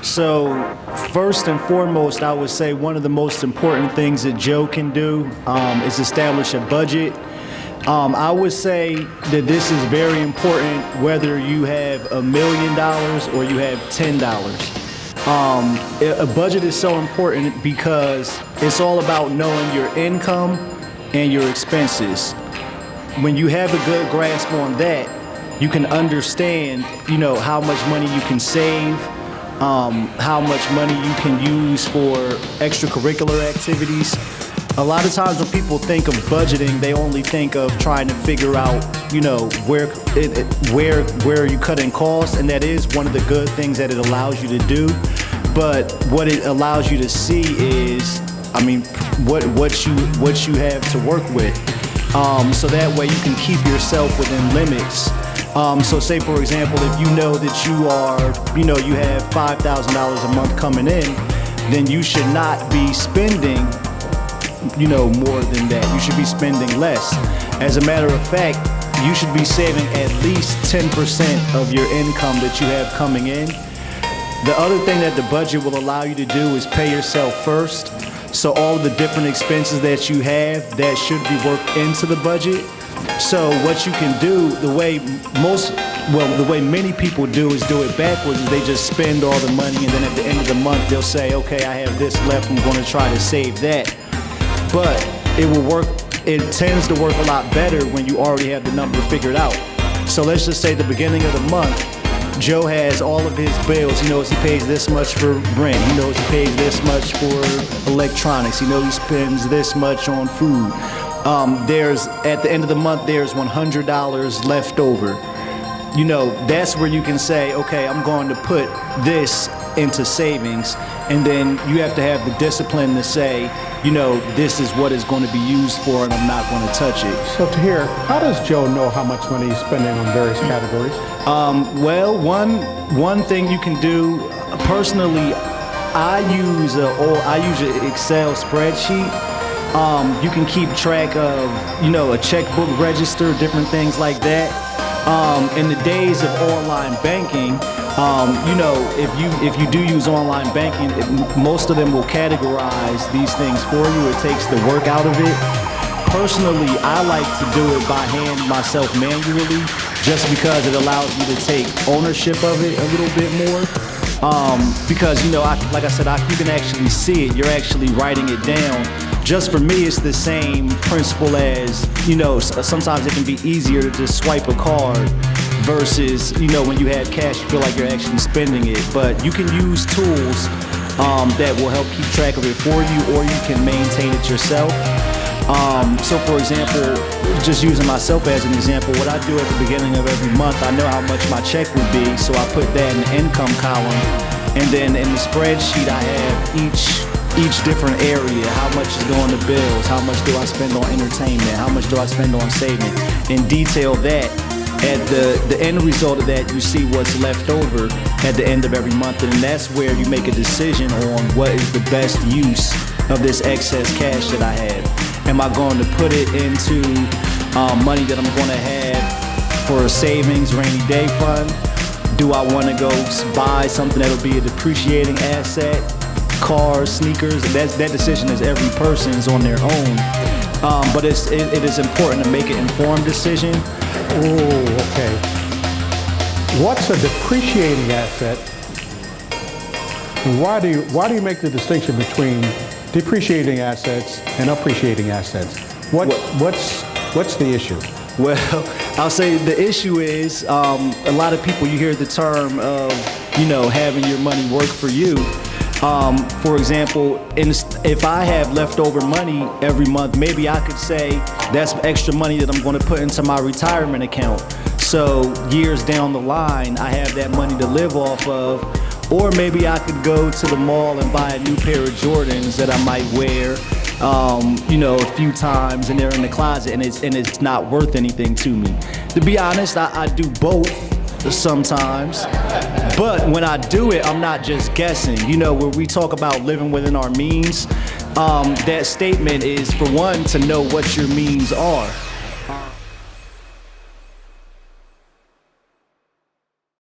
So first and foremost, I would say one of the most important things that Joe can do is establish a budget. I would say that this is very important whether you have $1 million or you have $10. A budget is so important because it's all about knowing your income and your expenses. When you have a good grasp on that, you can understand, how much money you can save, how much money you can use for extracurricular activities. A lot of times when people think of budgeting, they only think of trying to figure out, where you cut in costs, and that is one of the good things that it allows you to do. But what it allows you to see is, what you have to work with. So that way you can keep yourself within limits. So say for example, if you know that you have $5,000 a month coming in, then you should not be spending, more than that. You should be spending less. As a matter of fact, you should be saving at least 10% of your income that you have coming in. The other thing that the budget will allow you to do is pay yourself first. So all of the different expenses that you have, that should be worked into the budget. So what you can do, the way many people do is do it backwards. Is they just spend all the money, and then at the end of the month they'll say, okay, I have this left, I'm going to try to save that. But it tends to work a lot better when you already have the number figured out. So let's just say the beginning of the month, Joe has all of his bills. He knows he pays this much for rent. He knows he pays this much for electronics. He knows he spends this much on food. At the end of the month, there's $100 left over. That's where you can say, okay, I'm going to put this into savings. And then you have to have the discipline to say, this is what it's going to be used for, and I'm not going to touch it. So Tahir, how does Joe know how much money he's spending on various categories? Well, one thing you can do, personally, I use an Excel spreadsheet. You can keep track of, a checkbook register, different things like that. In the days of online banking, if you do use online banking, most of them will categorize these things for you. It takes the work out of it. Personally, I like to do it by hand myself manually, just because it allows me to take ownership of it a little bit more. Because, like I said, you can actually see it. You're actually writing it down. Just for me, it's the same principle as, sometimes it can be easier to just swipe a card versus, when you have cash, you feel like you're actually spending it. But you can use tools that will help keep track of it for you, or you can maintain it yourself. So for example, just using myself as an example, what I do at the beginning of every month, I know how much my check would be, so I put that in the income column. And then in the spreadsheet, I have each different area. How much is going to bills? How much do I spend on entertainment? How much do I spend on saving? And detail that. At the end result of that, you see what's left over at the end of every month, and that's where you make a decision on what is the best use of this excess cash that I have. Am I going to put it into money that I'm going to have for a savings, rainy day fund? Do I want to go buy something that'll be a depreciating asset? Cars, sneakers? That decision is every person's on their own. But it is important to make an informed decision. Oh, okay. What's a depreciating asset? And why do you make the distinction between depreciating assets and appreciating assets? What's the issue? Well, I'll say the issue is a lot of people, you hear the term of having your money work for you. For example, if I have leftover money every month, maybe I could say that's extra money that I'm going to put into my retirement account. So years down the line, I have that money to live off of. Or maybe I could go to the mall and buy a new pair of Jordans that I might wear, a few times, and they're in the closet, and it's not worth anything to me. To be honest, I do both sometimes. But when I do it, I'm not just guessing. When we talk about living within our means, that statement is, for one, to know what your means are.